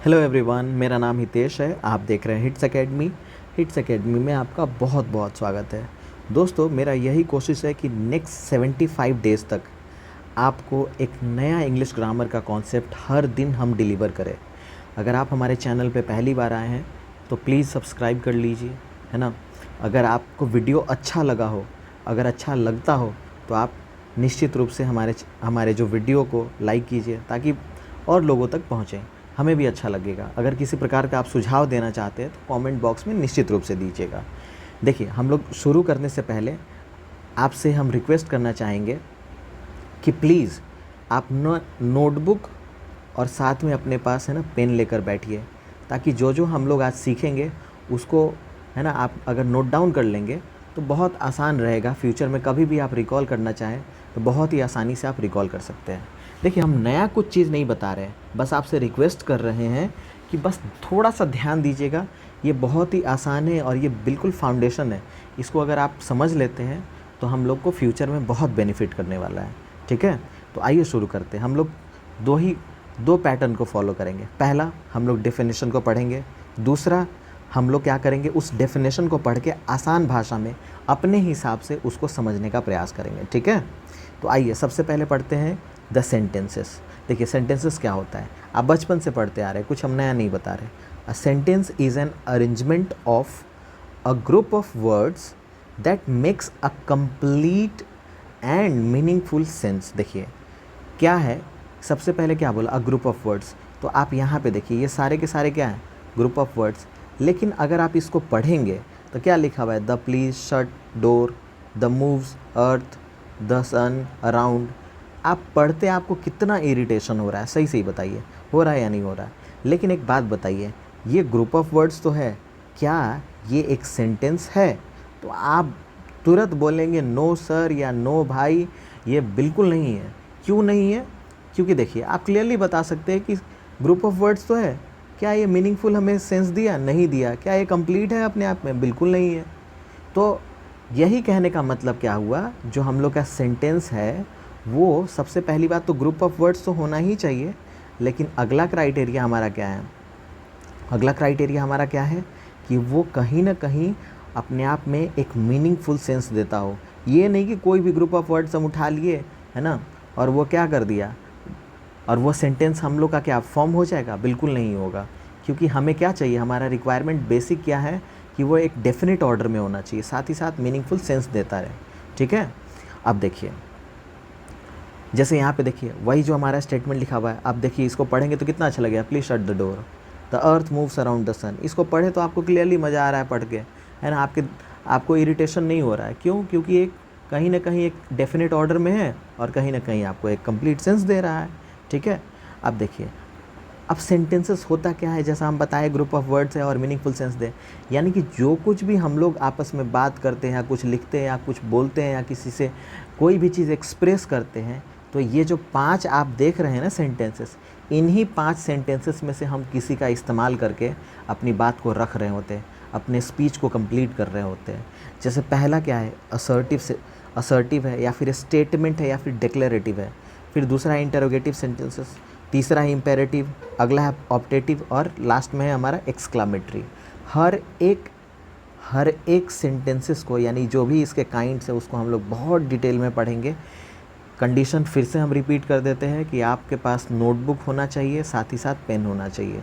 Hello everyone, मेरा नाम हितेश है। आप देख रहे हैं हिट्स एकेडमी। हिट्स एकेडमी में आपका बहुत बहुत स्वागत है। दोस्तों, मेरा यही कोशिश है कि नेक्स्ट 75 डेज़ तक आपको एक नया इंग्लिश ग्रामर का कॉन्सेप्ट हर दिन हम डिलीवर करें। अगर आप हमारे चैनल पे पहली बार आए हैं तो प्लीज़ सब्सक्राइब कर लीजिए, है ना। अगर आपको वीडियो अच्छा लगा हो, अगर अच्छा लगता हो तो आप निश्चित रूप से हमारे जो वीडियो को लाइक कीजिए ताकि और लोगों तक पहुँचें। हमें भी अच्छा लगेगा। अगर किसी प्रकार का आप सुझाव देना चाहते हैं तो कमेंट बॉक्स में निश्चित रूप से दीजिएगा। देखिए, हम लोग शुरू करने से पहले आपसे हम रिक्वेस्ट करना चाहेंगे कि प्लीज़ आप नोटबुक और साथ में अपने पास है ना पेन लेकर बैठिए, ताकि जो जो हम लोग आज सीखेंगे उसको है ना आप अगर नोट डाउन कर लेंगे तो बहुत आसान रहेगा। फ्यूचर में कभी भी आप रिकॉल करना चाहें तो बहुत ही आसानी से आप रिकॉल कर सकते हैं। देखिए, हम नया कुछ चीज़ नहीं बता रहे हैं, बस आपसे रिक्वेस्ट कर रहे हैं कि बस थोड़ा सा ध्यान दीजिएगा। ये बहुत ही आसान है और ये बिल्कुल फाउंडेशन है। इसको अगर आप समझ लेते हैं तो हम लोग को फ्यूचर में बहुत बेनिफिट करने वाला है। ठीक है, तो आइए शुरू करते हैं। हम लोग दो पैटर्न को फॉलो करेंगे। पहला, हम लोग डेफिनेशन को पढ़ेंगे। दूसरा, हम लोग क्या करेंगे, उस डेफिनेशन को पढ़ के आसान भाषा में अपने हिसाब से उसको समझने का प्रयास करेंगे। ठीक है, तो आइए सबसे पहले पढ़ते हैं द सेंटेंसेस। देखिए, सेंटेंसेस क्या होता है, आप बचपन से पढ़ते आ रहे हैं, कुछ हम नया नहीं बता रहे। A sentence is an arrangement of a group of words that makes a complete and meaningful sense. देखिए क्या है, सबसे पहले क्या बोला, अ ग्रुप ऑफ वर्ड्स। तो आप यहाँ पे देखिए, ये सारे के सारे क्या हैं, ग्रुप ऑफ वर्ड्स। लेकिन अगर आप इसको पढ़ेंगे तो क्या लिखा हुआ है, the please shut door, the moves earth, the sun around. आप पढ़ते आपको कितना इरिटेशन हो रहा है, सही सही बताइए, हो रहा है या नहीं हो रहा है। लेकिन एक बात बताइए, ये ग्रुप ऑफ वर्ड्स तो है, क्या ये एक सेंटेंस है? तो आप तुरंत बोलेंगे नो सर या नो भाई, ये बिल्कुल नहीं है। क्यों नहीं है? क्योंकि देखिए, आप क्लियरली बता सकते हैं कि ग्रुप ऑफ वर्ड्स तो है, क्या ये मीनिंगफुल हमें सेंस दिया? नहीं दिया। क्या ये कंप्लीट है अपने आप में? बिल्कुल नहीं है। तो यही कहने का मतलब क्या हुआ, जो हम लोग का सेंटेंस है वो सबसे पहली बात तो ग्रुप ऑफ वर्ड्स तो होना ही चाहिए। लेकिन अगला क्राइटेरिया हमारा क्या है, अगला क्राइटेरिया हमारा क्या है कि वो कहीं ना कहीं अपने आप में एक मीनिंगफुल सेंस देता हो। ये नहीं कि कोई भी ग्रुप ऑफ वर्ड्स हम उठा लिए, है ना, और वो क्या कर दिया और वो सेंटेंस हम लोग का क्या फॉर्म हो जाएगा? बिल्कुल नहीं होगा। क्योंकि हमें क्या चाहिए, हमारा रिक्वायरमेंट बेसिक क्या है कि वो एक डेफिनेट ऑर्डर में होना चाहिए, साथ ही साथ मीनिंगफुल सेंस देता रहे। ठीक है, अब देखिए, जैसे यहाँ पे देखिए वही जो हमारा स्टेटमेंट लिखा हुआ है, आप देखिए इसको पढ़ेंगे तो कितना अच्छा लगेगा, please shut the door, the earth moves around the sun. इसको पढ़े तो आपको क्लियरली मज़ा आ रहा है पढ़ के, है ना, आपको इरिटेशन नहीं हो रहा है। क्यों? क्योंकि एक कहीं ना कहीं एक डेफिनेट ऑर्डर में है और कहीं ना कहीं आपको एक कंप्लीट सेंस दे रहा है। ठीक है, अब देखिए, अब सेंटेंसेस होता क्या है, जैसा हम बताए ग्रुप ऑफ वर्ड्स है और मीनिंगफुल सेंस दे। यानी कि जो कुछ भी हम लोग आपस में बात करते हैं या कुछ लिखते हैं या कुछ बोलते हैं या किसी से कोई भी चीज़ एक्सप्रेस करते हैं, तो ये जो 5 आप देख रहे हैं ना सेंटेंसेस, इन्हीं 5 सेंटेंसेस में से हम किसी का इस्तेमाल करके अपनी बात को रख रहे होते हैं, अपने स्पीच को कंप्लीट कर रहे होते हैं। जैसे पहला क्या है, असर्टिव है या फिर स्टेटमेंट है या फिर डिक्लेरेटिव है। फिर दूसरा है इंटरोगेटिव सेंटेंसेस, तीसरा है इम्पेरेटिव, अगला है ऑप्टेटिव और लास्ट में है हमारा एक्सक्लामेटरी। हर एक सेंटेंसेस को, यानी जो भी इसके काइंड्स है, उसको हम लोग बहुत डिटेल में पढ़ेंगे। कंडीशन फिर से हम रिपीट कर देते हैं कि आपके पास नोटबुक होना चाहिए, साथ ही साथ पेन होना चाहिए,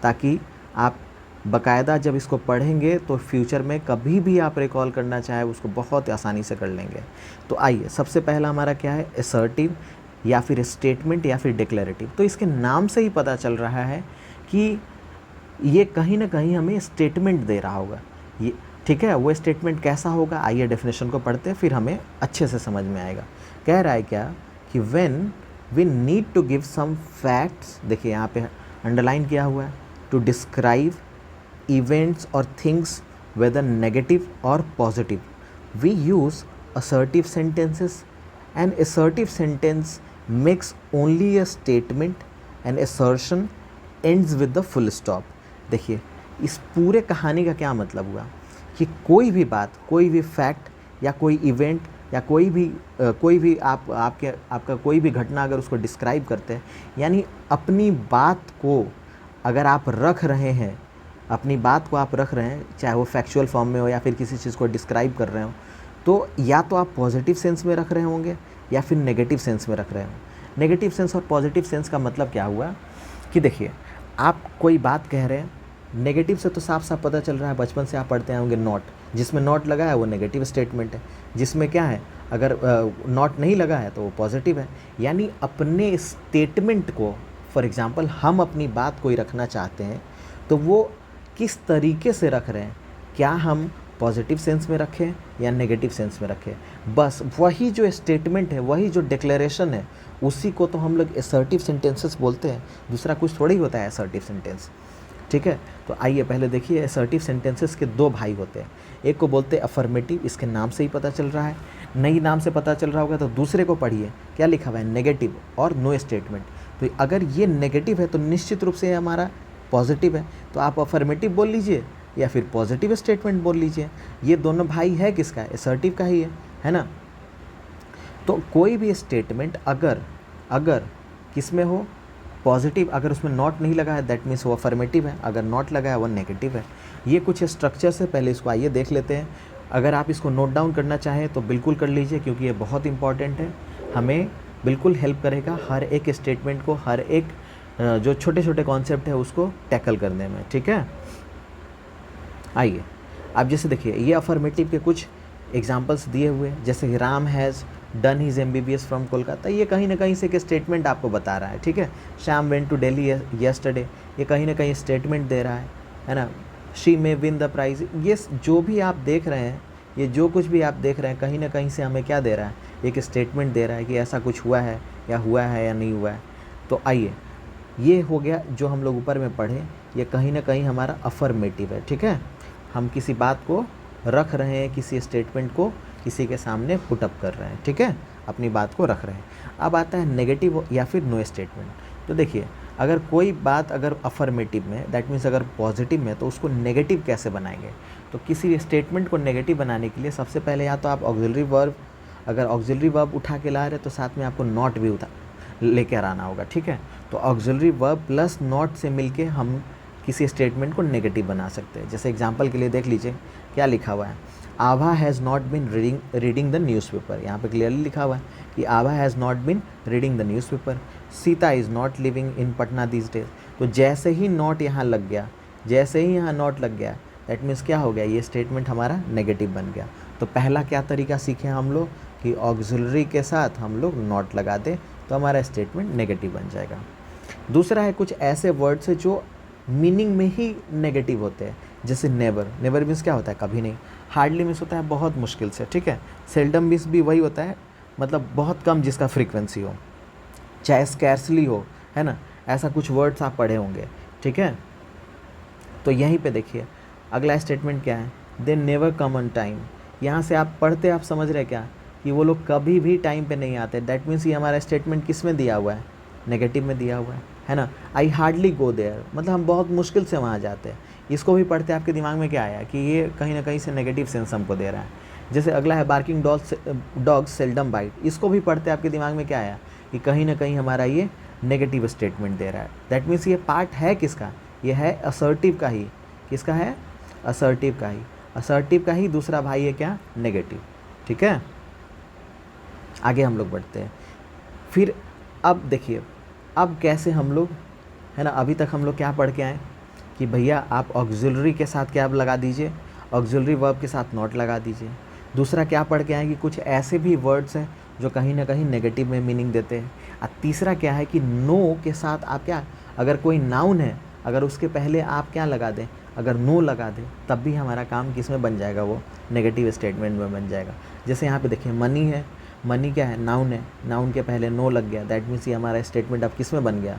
ताकि आप बाकायदा जब इसको पढ़ेंगे तो फ्यूचर में कभी भी आप रिकॉल करना चाहे उसको बहुत आसानी से कर लेंगे। तो आइए, सबसे पहला हमारा क्या है, असर्टिव या फिर स्टेटमेंट या फिर डिक्लेरेटिव। तो इसके नाम से ही पता चल रहा है कि ये कहीं ना कहीं हमें स्टेटमेंट दे रहा होगा। ये ठीक है, वो स्टेटमेंट कैसा होगा, आइए डेफिनेशन को पढ़ते हैं, फिर हमें अच्छे से समझ में आएगा। कह रहा है क्या कि when we need to give some facts, देखिए यहाँ पे अंडरलाइन किया हुआ है, टू डिस्क्राइब इवेंट्स और थिंग्स वेदर नेगेटिव और positive, we use assertive sentences. An assertive sentence makes only a statement and assertion ends with the full stop. देखिए, इस पूरे कहानी का क्या मतलब हुआ कि कोई भी बात, कोई भी फैक्ट या कोई इवेंट या कोई भी आपका कोई भी घटना अगर उसको डिस्क्राइब करते हैं, यानी अपनी बात को अगर आप रख रहे हैं, अपनी बात को आप रख रहे हैं, चाहे वो फैक्चुअल फॉर्म में हो या फिर किसी चीज़ को डिस्क्राइब कर रहे हो, तो या तो आप पॉजिटिव सेंस में रख रहे होंगे या फिर नेगेटिव सेंस में रख रहे हो। नेगेटिव सेंस और पॉजिटिव सेंस का मतलब क्या हुआ कि देखिए, आप कोई बात कह रहे हैं, नेगेटिव से तो साफ साफ पता चल रहा है, बचपन से आप पढ़ते आए होंगे नॉट, जिसमें नॉट लगा है वो नेगेटिव स्टेटमेंट है, जिसमें क्या है अगर नॉट नहीं लगा है तो वो पॉजिटिव है। यानी अपने स्टेटमेंट को, फॉर एग्जांपल हम अपनी बात कोई रखना चाहते हैं तो वो किस तरीके से रख रहे हैं, क्या हम पॉजिटिव सेंस में रखें या नेगेटिव सेंस में रखें, बस वही जो स्टेटमेंट है, वही जो डिक्लेरेशन है, उसी को तो हम लोग असर्टिव सेंटेंसेस बोलते हैं। दूसरा कुछ थोड़ी होता है असर्टिव सेंटेंस, ठीक है। तो आइए पहले देखिए, असर्टिव सेंटेंसेस के दो भाई होते हैं, एक को बोलते हैं अफर्मेटिव, इसके नाम से ही पता चल रहा है, नहीं नाम से पता चल रहा होगा तो दूसरे को पढ़िए, क्या लिखा हुआ है, नेगेटिव और नो स्टेटमेंट। तो अगर ये नेगेटिव है तो निश्चित रूप से हमारा पॉजिटिव है, तो आप अफर्मेटिव बोल लीजिए या फिर पॉजिटिव स्टेटमेंट बोल लीजिए। ये दोनों भाई है किसका, असर्टिव का ही है ना। तो कोई भी स्टेटमेंट अगर किस में हो, पॉजिटिव, अगर उसमें नॉट नहीं लगा है दैट मीन्स वो अफर्मेटिव है, अगर नॉट लगा है वो नेगेटिव है। ये कुछ स्ट्रक्चर से पहले इसको आइए देख लेते हैं। अगर आप इसको नोट डाउन करना चाहें तो बिल्कुल कर लीजिए, क्योंकि ये बहुत इंपॉर्टेंट है, हमें बिल्कुल हेल्प करेगा हर एक स्टेटमेंट को, हर एक जो छोटे छोटे कॉन्सेप्ट है उसको टैकल करने में, ठीक है। आइए आप जैसे देखिए, ये अफर्मेटिव के कुछ एग्जांपल्स दिए हुए, जैसे कि Ram has done his MBBS from Kolkata, ये कहीं ना कहीं से एक स्टेटमेंट आपको बता रहा है, ठीक है। Shyam went to Delhi yesterday, ये कहीं ना कहीं स्टेटमेंट दे रहा है ना। She may win the prize, ये जो भी आप देख रहे हैं, ये जो कुछ भी आप देख रहे हैं, कहीं ना कहीं से हमें क्या दे रहा है, एक स्टेटमेंट दे रहा है कि ऐसा कुछ हुआ है या नहीं हुआ है। तो आइए, ये हो गया जो हम लोग ऊपर में पढ़े, ये कहीं ना कहीं हमारा अफर्मेटिव है, ठीक है। हम किसी बात को रख रहे हैं, किसी स्टेटमेंट को किसी के सामने पुटअप कर रहे हैं, ठीक है, अपनी बात को रख रहे हैं। अब आता है नेगेटिव या फिर नो स्टेटमेंट। तो देखिए, अगर कोई बात अगर अफर्मेटिव में, दैट मीन्स अगर पॉजिटिव में, तो उसको नेगेटिव कैसे बनाएंगे। तो किसी स्टेटमेंट को नेगेटिव बनाने के लिए सबसे पहले या तो आप ऑक्सिलरी वर्ब, अगर ऑक्सिलरी वर्ब उठा के ला रहे तो साथ में आपको नॉट भी लेकर आना होगा, ठीक है। तो ऑक्सिलरी वर्ब प्लस नॉट से मिलके हम किसी स्टेटमेंट को नेगेटिव बना सकते हैं। जैसे एग्जांपल के लिए देख लीजिए क्या लिखा हुआ है, Abha has not been reading the newspaper. यहाँ पे क्लियरली लिखा हुआ है कि Abha has not been reading the newspaper. Sita is not living in Patna these days. तो जैसे ही नॉट यहाँ लग गया, जैसे ही यहाँ नॉट लग गया, दैट मीन्स क्या हो गया, ये स्टेटमेंट हमारा नेगेटिव बन गया। तो पहला क्या तरीका सीखे हम लोग कि ऑक्सिलरी के साथ हम लोग नॉट लगा दें तो हमारा स्टेटमेंट नेगेटिव बन जाएगा। दूसरा है कुछ ऐसे वर्ड्स है जो मीनिंग में ही नेगेटिव होते हैं, जैसे नेवर। नेवर मीन्स क्या होता है, कभी नहीं। हार्डली मीन्स होता है बहुत मुश्किल से, ठीक है। सेल्डम मीन्स भी वही होता है, मतलब बहुत कम जिसका फ्रीक्वेंसी हो, चाहे स्कैर्सली हो, है ना। ऐसा कुछ वर्ड्स आप पढ़े होंगे, ठीक है। तो यहीं पे देखिए अगला स्टेटमेंट क्या है, they never come on time. यहाँ से आप पढ़ते आप समझ रहे क्या कि वो लोग कभी भी टाइम पे नहीं आते। दैट मीन्स ये हमारा स्टेटमेंट किस में दिया हुआ है, नेगेटिव में दिया हुआ है ना। आई हार्डली गो देयर, मतलब हम बहुत मुश्किल से वहाँ जाते हैं। इसको भी पढ़ते आपके दिमाग में क्या आया कि ये कहीं ना कहीं से नेगेटिव सेंस हमको दे रहा है। जैसे अगला है बार्किंग डॉग्स सेल्डम बाइट, इसको भी पढ़ते आपके दिमाग में क्या आया कि कहीं ना कहीं हमारा ये नेगेटिव स्टेटमेंट दे रहा है। दैट मीन्स ये पार्ट है किसका, ये है असर्टिव का ही। किसका है, असर्टिव का ही। असर्टिव का ही दूसरा भाई है क्या, नेगेटिव, ठीक है। आगे हम लोग बढ़ते हैं। फिर अब देखिए, अब कैसे हम लोग, है ना, अभी तक हम लोग क्या पढ़ के आए कि भैया आप ऑक्सिलरी के साथ क्या लगा दीजिए, ऑक्सिलरी वर्ब के साथ नॉट लगा दीजिए। दूसरा क्या पढ़ के आए कि कुछ ऐसे भी वर्ड्स हैं जो कहीं ना कहीं नेगेटिव में मीनिंग देते हैं। और तीसरा क्या है कि नो के साथ आप क्या, अगर कोई नाउन है, अगर उसके पहले आप क्या लगा दें, अगर नो लगा दें, तब भी हमारा काम किस में बन जाएगा, वो नेगेटिव स्टेटमेंट में बन जाएगा। जैसे यहाँ पे देखिए मनी है, मनी क्या है, नाउन है, नाउन के पहले नो लग गया, दैट मीन्स ये हमारा स्टेटमेंट अब किस में बन गया,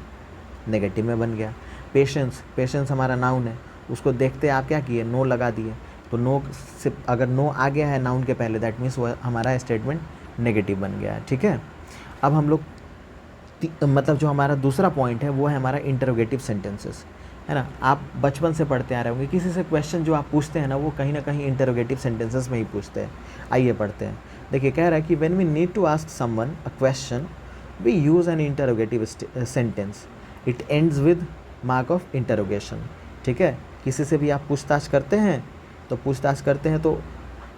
नेगेटिव में बन गया। पेशेंस, पेशेंस हमारा नाउन है, उसको देखते आप क्या किए, नो लगा दिए। तो नो से अगर नो आ गया है नाउन के पहले, दैट मीन्स वो हमारा स्टेटमेंट नेगेटिव बन गया है, ठीक है। अब हम लोग मतलब जो हमारा दूसरा पॉइंट है वो है हमारा इंटरोगेटिव सेंटेंसेस, है ना। आप बचपन से पढ़ते आ रहे होंगे, किसी से क्वेश्चन जो आप पूछते हैं ना, वो कहीं ना कहीं इंटरोगेटिव सेंटेंसेस में ही पूछते हैं। आइए पढ़ते हैं। देखिए कह रहा है कि when we need to ask someone a question we use an interrogative sentence, it ends with mark of interrogation. ठीक है, किसी से भी आप पूछताछ करते हैं तो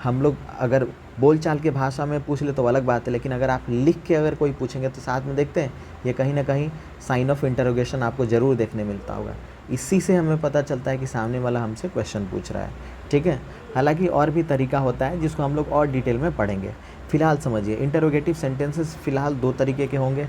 हम लोग अगर बोलचाल के भाषा में पूछ ले तो अलग बात है, लेकिन अगर आप लिख के अगर कोई पूछेंगे तो साथ में देखते हैं ये कहीं ना कहीं साइन ऑफ इंटरोगेशन आपको ज़रूर देखने मिलता होगा। इसी से हमें पता चलता है कि सामने वाला हमसे क्वेश्चन पूछ रहा है। ठीक है, हालांकि और भी तरीका होता है जिसको हम लोग और डिटेल में पढ़ेंगे। फिलहाल समझिए, इंटरोगेटिव सेंटेंसेस फिलहाल दो तरीके के होंगे।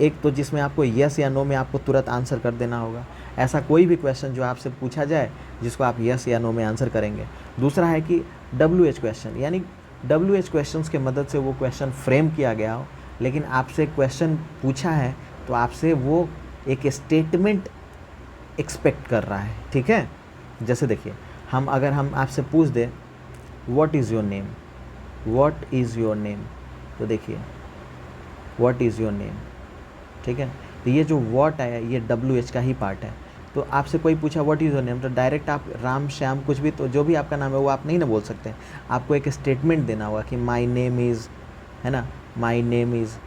एक तो जिसमें आपको यस या नो में आपको तुरंत आंसर कर देना होगा, ऐसा कोई भी क्वेश्चन जो आपसे पूछा जाए जिसको आप यस या नो में आंसर करेंगे। दूसरा है कि WH क्वेश्चन, यानी WH क्वेश्चंस के मदद से वो क्वेश्चन फ्रेम किया गया हो, लेकिन आपसे क्वेश्चन पूछा है तो आपसे वो एक स्टेटमेंट एक्सपेक्ट कर रहा है। ठीक है, जैसे देखिए, अगर हम आपसे पूछ दें what is your name, what is your name, तो देखिए व्हाट इज़ योर नेम। ठीक है, तो ये जो व्हाट आया ये WH का ही पार्ट है। तो आपसे कोई पूछा व्हाट इज़ योर नेम, तो डायरेक्ट आप राम श्याम कुछ भी, तो जो भी आपका नाम है वो आप नहीं ना बोल सकते। आपको एक स्टेटमेंट देना होगा कि माई नेम इज़, है ना, माई नेम इज़।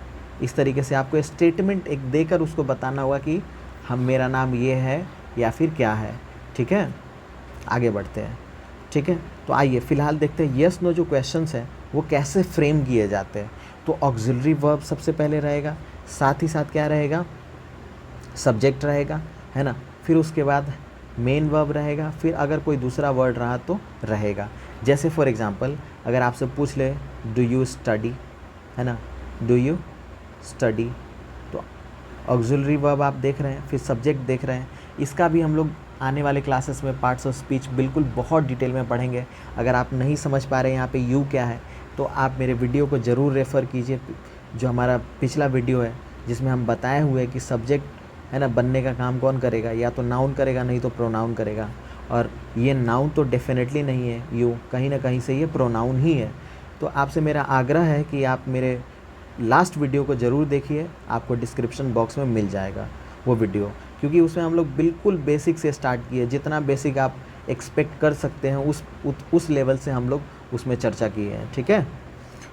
इस तरीके से आपको स्टेटमेंट एक देकर उसको बताना होगा कि मेरा नाम ये है या फिर क्या है। ठीक है, आगे बढ़ते हैं। ठीक है, तो आइए फिलहाल देखते हैं यस नो जो क्वेश्चंस हैं वो कैसे फ्रेम किए जाते हैं। तो ऑक्सिलरी वर्ब सबसे पहले रहेगा, साथ ही साथ क्या रहेगा, सब्जेक्ट रहेगा, है ना, फिर उसके बाद मेन वर्ब रहेगा, फिर अगर कोई दूसरा वर्ड रहा तो रहेगा। जैसे फॉर एग्जांपल अगर आपसे पूछ ले डू यू स्टडी, है ना, डू यू स्टडी, तो ऑक्सिलरी वर्ब आप देख रहे हैं, फिर सब्जेक्ट देख रहे हैं। इसका भी हम लोग आने वाले क्लासेस में पार्ट्स ऑफ स्पीच बिल्कुल बहुत डिटेल में पढ़ेंगे। अगर आप नहीं समझ पा रहे हैं यहाँ पे यू क्या है, तो आप मेरे वीडियो को ज़रूर रेफ़र कीजिए, जो हमारा पिछला वीडियो है जिसमें हम बताए हुए हैं कि सब्जेक्ट, है ना, बनने का काम कौन करेगा, या तो नाउन करेगा नहीं तो प्रोनाउन करेगा। और ये नाउन तो डेफिनेटली नहीं है, यू कहीं ना कहीं से ये प्रोनाउन ही है। तो आपसे मेरा आग्रह है कि आप मेरे लास्ट वीडियो को ज़रूर देखिए, आपको डिस्क्रिप्शन बॉक्स में मिल जाएगा वो वीडियो, क्योंकि उसमें हम लोग बिल्कुल बेसिक से स्टार्ट किए, जितना बेसिक आप एक्सपेक्ट कर सकते हैं उस लेवल से हम लोग उसमें चर्चा की है। ठीक है,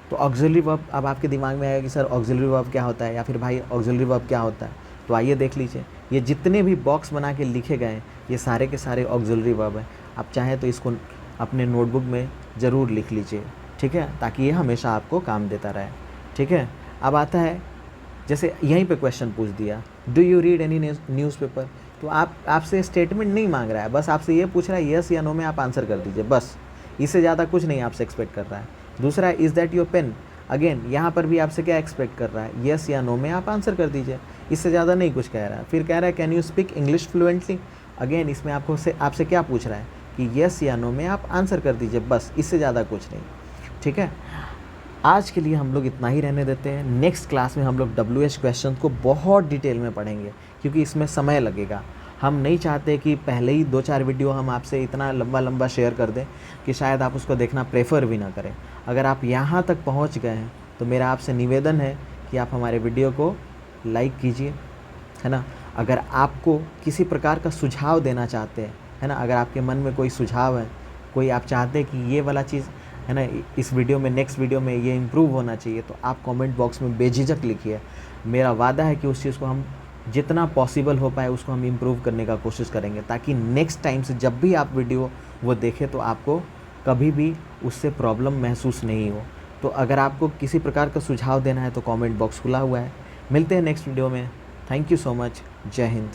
तो ऑक्सिलरी वर्ब, अब आपके दिमाग में आएगा कि सर ऑक्सिलरी वर्ब क्या होता है, या फिर भाई ऑक्सिलरी वर्ब क्या होता है। तो आइए देख लीजिए, ये जितने भी बॉक्स बना के लिखे गए हैं ये सारे के सारे ऑक्सिलरी वर्ब हैं। आप चाहें तो इसको अपने नोटबुक में ज़रूर लिख लीजिए। ठीक है, ताकि ये हमेशा आपको काम देता रहे। ठीक है, अब आता है, जैसे यहीं पे क्वेश्चन पूछ दिया do you read any newspaper, तो आपसे स्टेटमेंट नहीं मांग रहा है, बस आपसे ये पूछ रहा है यस या नो में आप आंसर कर दीजिए, बस इससे ज़्यादा कुछ नहीं आपसे एक्सपेक्ट कर रहा है। दूसरा है is that your pen, again यहाँ पर भी आपसे क्या एक्सपेक्ट कर रहा है, यस या नो में आप आंसर कर दीजिए, इससे ज़्यादा नहीं कुछ कह रहा है। फिर कह रहा है can you speak English fluently, again इसमें आपसे क्या पूछ रहा है कि यस या नो में आप आंसर कर दीजिए, बस इससे ज़्यादा कुछ नहीं। ठीक है, आज के लिए हम लोग इतना ही रहने देते हैं। नेक्स्ट क्लास में हम लोग WH क्वेश्चन को बहुत डिटेल में पढ़ेंगे, क्योंकि इसमें समय लगेगा। हम नहीं चाहते कि पहले ही 2-4 वीडियो हम आपसे इतना लंबा शेयर कर दें कि शायद आप उसको देखना प्रेफर भी ना करें। अगर आप यहाँ तक पहुँच गए हैं तो मेरा आपसे निवेदन है कि आप हमारे वीडियो को लाइक कीजिए, है ना। अगर आपको किसी प्रकार का सुझाव देना चाहते हैं, है ना, अगर आपके मन में कोई सुझाव है, कोई आप चाहते हैं कि ये वाला चीज़, है ना, इस वीडियो में, नेक्स्ट वीडियो में ये इम्प्रूव होना चाहिए, तो आप कमेंट बॉक्स में बेझिझक लिखिए। मेरा वादा है कि उस चीज़ को हम जितना पॉसिबल हो पाए उसको हम इम्प्रूव करने का कोशिश करेंगे, ताकि नेक्स्ट टाइम से जब भी आप वीडियो वो देखें तो आपको कभी भी उससे प्रॉब्लम महसूस नहीं हो। तो अगर आपको किसी प्रकार का सुझाव देना है तो कमेंट बॉक्स खुला हुआ है। मिलते हैं नेक्स्ट वीडियो में। Thank you so much. जय हिंद।